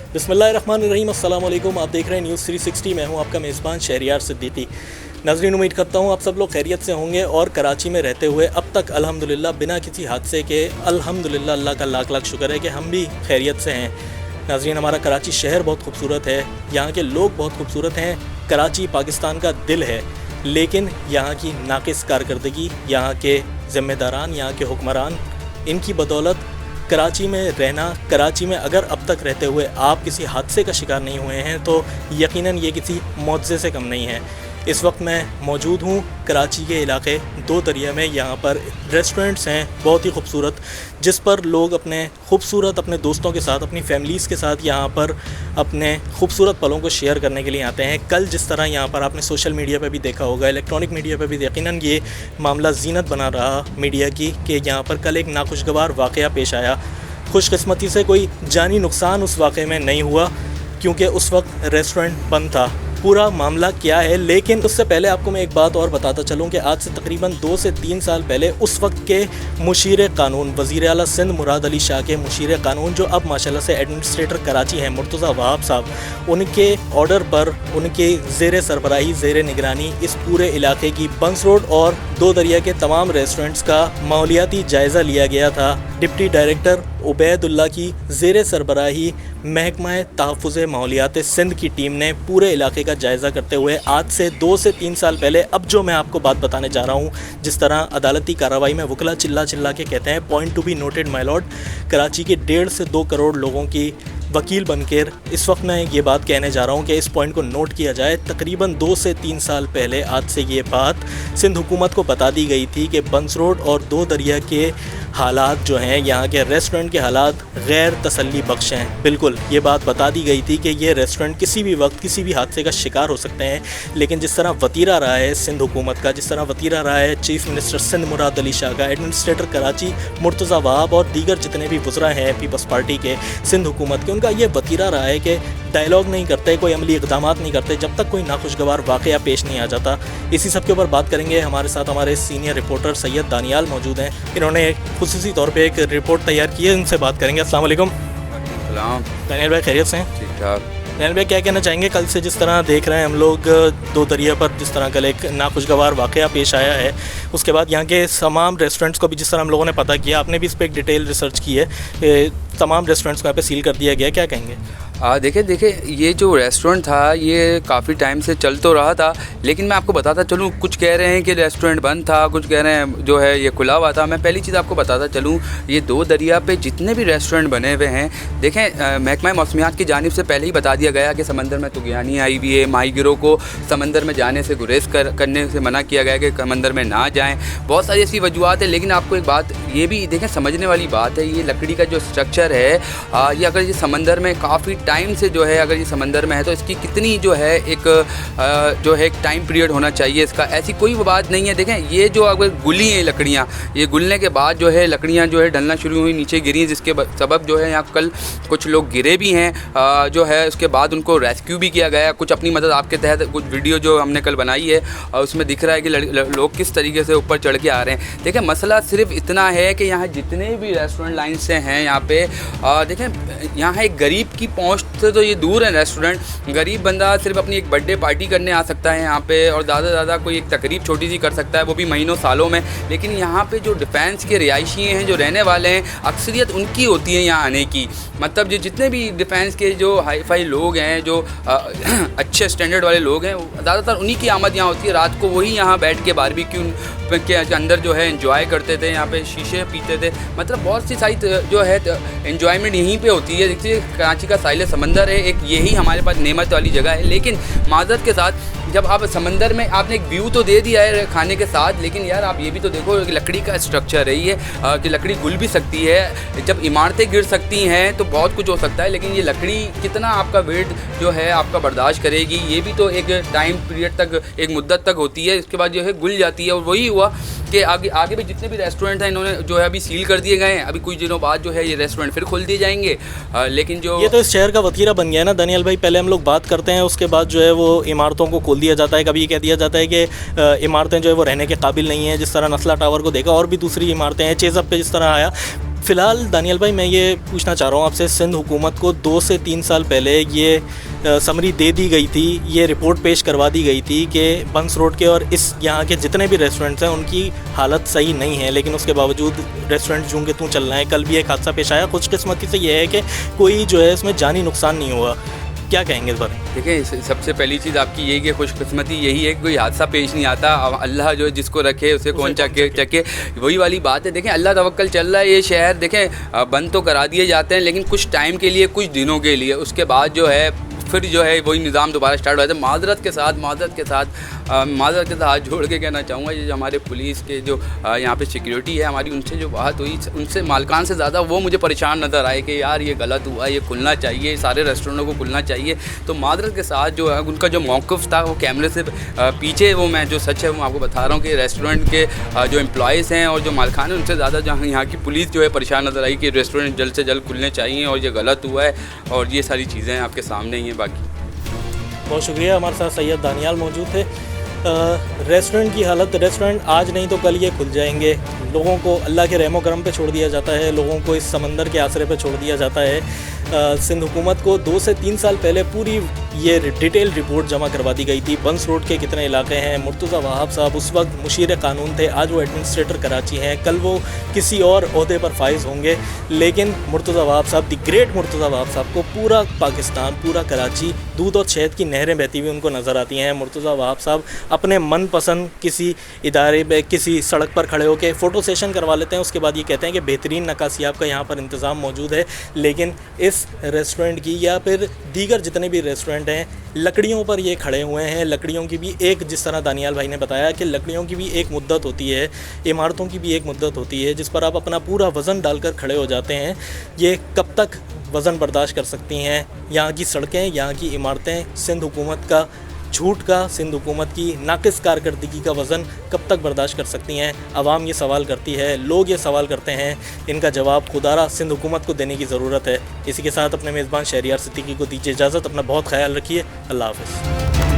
बिस्मिल्लाहिर्रहमानिर्रहीम, अस्सलाम वालेकुम। आप देख रहे हैं न्यूज़ 360। मैं हूं आपका मेज़बान शहरियार सिद्दीकी। नाज़रीन, उम्मीद करता हूं आप सब लोग खैरियत से होंगे और कराची में रहते हुए अब तक अल्हम्दुलिल्लाह बिना किसी हादसे के अल्हम्दुलिल्लाह अल्लाह का लाख लाख शुक्र है कि हम भी खैरियत से हैं। नाज़रीन, हमारा कराची शहर बहुत खूबसूरत है, यहाँ के लोग बहुत खूबसूरत हैं। कराची पाकिस्तान का दिल है, लेकिन यहाँ की नाक़िस कारकर्दगी, यहाँ के ज़िम्मेदारान, यहाँ के हुक्मरान, इनकी बदौलत कराची में रहना, कराची में अगर अब तक रहते हुए आप किसी हादसे का शिकार नहीं हुए हैं तो यकीनन ये किसी मुआज़े से कम नहीं है। इस वक्त मैं मौजूद हूँ कराची के इलाके दो दरिया में। यहाँ पर रेस्टोरेंट्स हैं बहुत ही खूबसूरत, जिस पर लोग अपने दोस्तों के साथ, अपनी फैमिलीज़ के साथ यहाँ पर अपने खूबसूरत पलों को शेयर करने के लिए आते हैं। कल जिस तरह यहाँ पर आपने सोशल मीडिया पे भी देखा होगा, इलेक्ट्रॉनिक मीडिया पे भी यकीनन ये मामला ज़ीनत बना रहा मीडिया की कि यहाँ पर कल एक नाखुशगवार वाक़या पेश आया। खुशकिस्मती से कोई जानी नुकसान उस वाक़े में नहीं हुआ, क्योंकि उस वक्त रेस्टोरेंट बंद था। पूरा मामला क्या है, लेकिन उससे पहले आपको मैं एक बात और बताता चलूं कि आज से तकरीबन 2 से 3 साल पहले उस वक्त के मुशीर क़ानून, वज़ीर आला सिंध मुराद अली शाह के मुशीर क़ानून, जो अब माशाल्लाह से एडमिनिस्ट्रेटर कराची हैं, मुर्तज़ा वहाब साहब, उनके ऑर्डर पर, उनके ज़ेर सरबराही, ज़ेर निगरानी इस पूरे इलाके की बंस रोड और दो दरिया के तमाम रेस्टोरेंट्स का माहौलियाती जायज़ा लिया गया था। डिप्टी डायरेक्टर उबैदुल्ला की ज़ेर सरबराही महकमा तहफ़्फ़ुज़ माहौलियात सिंध की टीम ने पूरे इलाके का जायज़ा करते हुए आज से 2 से 3 साल पहले, अब जो मैं आपको बात बताने जा रहा हूँ, जिस तरह अदालती कार्रवाई में वकला चिल्ला चिल्ला के कहते हैं, point to be noted my Lord, Karachi के 1.5 से 2 करोड़ लोगों की वकील बनकर इस वक्त मैं ये बात कहने जा रहा हूँ कि इस पॉइंट को नोट किया जाए। तकरीबन 2 से 3 साल पहले आज से ये बात सिंध हुकूमत को बता दी गई थी कि बंस रोड और दो दरिया के हालात जो हैं, यहाँ के रेस्टोरेंट के हालात गैर तसल्ली बख्श हैं। बिल्कुल ये बात बता दी गई थी कि ये रेस्टोरेंट किसी भी वक्त किसी भी हादसे का शिकार हो सकते हैं। लेकिन जिस तरह वतीरा रहा है सिंध हुकूमत का, जिस तरह वतीरा रहा है चीफ़ मिनिस्टर सिंध मुराद अली शाह का, एडमिनिस्ट्रेटर कराची मुर्तज़ा वहाब और दीगर जितने भी वज़रा हैं पीपल्स पार्टी के सिंध हुकूमत के, उनका ये वतीरा रहा है कि डायलॉग नहीं करते, कोई अमली इक़दामात नहीं करते जब तक कोई नाखुशगवार वाक़या पेश नहीं आ जाता। इसी सब के ऊपर बात करेंगे। हमारे साथ हमारे सीनियर रिपोर्टर सैयद दानियाल मौजूद हैं। इन्होंने खुसूसी तौर पे एक रिपोर्ट तैयार की है, उनसे बात करेंगे। अस्सलाम वालेकुम। दानियाल भाई खैरियत से हैं? ठीक ठाक। दानियाल भाई क्या कहना चाहेंगे, कल से जिस तरह देख रहे हैं हम लोग दो दरिया पर, जिस तरह कल एक नाखुशगवार वाक़या पेश आया है, उसके बाद यहाँ के तमाम रेस्टोरेंट्स को भी जिस तरह हम लोगों ने पता किया, आपने भी इस पर एक डिटेल रिसर्च की है, तमाम रेस्टोरेंट्स को यहाँ पे सील कर दिया गया, क्या कहेंगे? देखिए ये जो रेस्टोरेंट था ये काफ़ी टाइम से चल तो रहा था, लेकिन मैं आपको बताता चलूँ, कुछ कह रहे हैं कि रेस्टोरेंट बंद था, कुछ कह रहे हैं जो है ये खुला हुआ था। मैं पहली चीज़ आपको बताता चलूँ, ये दो दरिया पे जितने भी रेस्टोरेंट बने हुए हैं, देखें महकमा मौसमियात की जानिब से पहले ही बता दिया गया कि समंदर में तुगयानी आई हुई है, माहीगिरों को समंदर में जाने से गुरेज करने से मना किया गया कि समंदर में ना जाएँ। बहुत सारी ऐसी वजूहत है, लेकिन आपको एक बात ये भी देखें, समझने वाली बात है, ये लकड़ी का जो स्ट्रक्चर है, ये अगर ये समंदर में काफ़ी टाइम से जो है, अगर ये समंदर में है तो इसकी कितनी जो है एक टाइम पीरियड होना चाहिए इसका, ऐसी कोई बात नहीं है। देखें ये जो अगर गुली हैं लकड़ियाँ, ये गुलने के बाद जो है लकड़ियाँ जो है ढलना शुरू हुई, नीचे गिरी, जिसके सबब जो है यहाँ कल कुछ लोग गिरे भी हैं, जो है उसके बाद उनको रेस्क्यू भी किया गया कुछ अपनी मदद आपके तहत। कुछ वीडियो जो हमने कल बनाई है उसमें दिख रहा है कि लोग किस तरीके से ऊपर चढ़ के आ रहे हैं। देखें मसला सिर्फ इतना है कि यहाँ जितने भी रेस्टोरेंट लाइन से हैं यहाँ पे, देखें यहाँ एक गरीब की पहुँच से तो ये दूर है रेस्टोरेंट। गरीब बंदा सिर्फ अपनी एक बर्थडे पार्टी करने आ सकता है यहाँ पे, और ज़्यादा से ज़्यादा कोई एक तकरीब छोटी सी कर सकता है, वो भी महीनों सालों में। लेकिन यहाँ पे जो डिफेंस के रिहायशी हैं, जो रहने वाले हैं, अक्सरियत उनकी होती है यहाँ आने की। मतलब जो जितने भी डिफेंस के जो हाई फाई लोग हैं, जो अच्छे स्टैंडर्ड वाले लोग हैं, ज़्यादातर उन्हीं की आमद यहाँ होती है। रात को वही यहाँ बैठ के बारबेक्यू के अंदर जो है एंजॉय करते थे, यहाँ पे शीशे पीते थे। मतलब बहुत सी सारी जो है एंजॉयमेंट यहीं पे होती है। देखिए कराची का साहिल समंदर है, एक यही हमारे पास नेमत वाली जगह है। लेकिन माज़रत के साथ जब आप समंदर में आपने एक व्यू तो दे दिया है खाने के साथ, लेकिन यार आप ये भी तो देखो कि लकड़ी का स्ट्रक्चर रही है कि लकड़ी गुल भी सकती है, जब इमारतें गिर सकती हैं तो बहुत कुछ हो सकता है। लेकिन ये लकड़ी कितना आपका वेट जो है आपका बर्दाश्त करेगी, ये भी तो एक टाइम पीरियड तक, एक मुद्दत तक होती है, इसके बाद जो है गुल जाती है। और वही हुआ कि आगे भी जितने भी रेस्टोरेंट हैं इन्होंने जो है अभी सील कर दिए गए हैं। अभी कुछ दिनों बाद जो है ये रेस्टोरेंट फिर खोल दिए जाएंगे। लेकिन जो ये तो इस शहर का वतीरा बन गया है ना दानियाल भाई, पहले हम लोग बात करते हैं, उसके बाद जो है वो इमारतों को खोल दिया जाता है। कभी ये कह दिया जाता है कि इमारतें जो है वो रहने के काबिल नहीं है, जिस तरह नस्ला टावर को देखा, और भी दूसरी इमारतें हैं, चेज़अप पे जिस तरह आया, फ़िलहाल दानियल भाई, मैं ये पूछना चाह रहा हूँ आपसे, सिंध हुकूमत को 2 से 3 साल पहले ये समरी दे दी गई थी, ये रिपोर्ट पेश करवा दी गई थी कि बंस रोड के और इस यहाँ के जितने भी रेस्टोरेंट्स हैं उनकी हालत सही नहीं है, लेकिन उसके बावजूद रेस्टोरेंट जूँ के तूँ चल रहे हैं। कल भी एक हादसा पेश आया, खुशकिस्मती से ये है कि कोई जो है इसमें जानी नुकसान नहीं हुआ। क्या कहेंगे इस बारे में? देखिए, सबसे पहली चीज़ आपकी यही कि खुशकिस्मती यही है कि कोई हादसा पेश नहीं आता। अब अल्लाह जो है जिसको रखे उसे कौन चके, वही वाली बात है। देखें, अल्लाह तवक्कल चल रहा है। ये शहर देखें बंद तो करा दिए जाते हैं, लेकिन कुछ टाइम के लिए, कुछ दिनों के लिए, उसके बाद जो है फिर जो है वही निज़ाम दोबारा स्टार्ट हो जाता है। माजरत के साथ जोड़ के कहना चाहूँगा, ये जो हमारे पुलिस के जो यहाँ पे सिक्योरिटी है हमारी, उनसे जो बात हुई, उनसे मालकान से ज़्यादा वो मुझे परेशान नज़र आए कि यार ये गलत हुआ, ये खुलना चाहिए, सारे रेस्टोरेंटों को खुलना चाहिए। तो माजरत के साथ जो है उनका जो मौक़िफ़ था वो कैमरे से पीछे, वो मैं जो सच है वो आपको बता रहा हूँ कि रेस्टोरेंट के जो एम्प्लॉयज़ हैं और जो मालकान हैं, उनसे ज़्यादा जहाँ यहाँ की पुलिस जो है परेशान नज़र आई कि रेस्टोरेंट जल्द से जल्द खुलने चाहिए और ये गलत हुआ है। और ये सारी चीज़ें आपके सामने ही हैं। बाकी बहुत शुक्रिया। हमारे साथ सैयद दानियाल मौजूद थे। रेस्टोरेंट की हालत, रेस्टोरेंट आज नहीं तो कल ये खुल जाएंगे। लोगों को अल्लाह के रहमो करम पे छोड़ दिया जाता है, लोगों को इस समंदर के आसरे पे छोड़ दिया जाता है। सिंध हुकूमत को 2 से 3 साल पहले पूरी ये डिटेल रिपोर्ट जमा करवा दी गई थी। बंस रोड के कितने इलाके हैं। मुर्तज़ा वहाब साहब उस वक्त मुशीर कानून थे, आज वो एडमिनिस्ट्रेटर कराची हैं, कल वो किसी और ओहदे पर फाइज होंगे। लेकिन मुर्तज़ा वहाब साहब, द ग्रेट मुर्तज़ा वहाब साहब को पूरा पाकिस्तान, पूरा कराची दूध और शहद की नहरें बहती हुई उनको नज़र आती हैं। मुर्तज़ा वहाब साहब अपने मनपसंद किसी इदारे में, किसी सड़क पर खड़े होकर फ़ोटो सेशन करवा लेते हैं, उसके बाद ये कहते हैं कि बेहतरीन नक्काशियाब का यहाँ पर इंतज़ाम मौजूद है। लेकिन इस रेस्टोरेंट की या फिर दीगर जितने भी रेस्टोरेंट हैं, लकड़ियों पर ये खड़े हुए हैं। लकड़ियों की भी एक, जिस तरह दानियाल भाई ने बताया कि लकड़ियों की भी एक मुद्दत होती है, इमारतों की भी एक मुद्दत होती है, जिस पर आप अपना पूरा वज़न डालकर खड़े हो जाते हैं। ये कब तक वज़न बर्दाश्त कर सकती हैं यहाँ की सड़कें, यहाँ की इमारतें? सिंध हुकूमत का झूठ का, सिंध हुकूमत की नाक़िस कारकर्दगी का वज़न कब तक बर्दाश्त कर सकती हैं? आवाम ये सवाल करती है, लोग ये सवाल करते हैं। इनका जवाब खुदारा सिंध हुकूमत को देने की ज़रूरत है। इसी के साथ अपने मेज़बान शहरियार सिद्दीकी को दीजिए इजाज़त। अपना बहुत ख्याल रखिए। अल्लाह हाफ़िज़।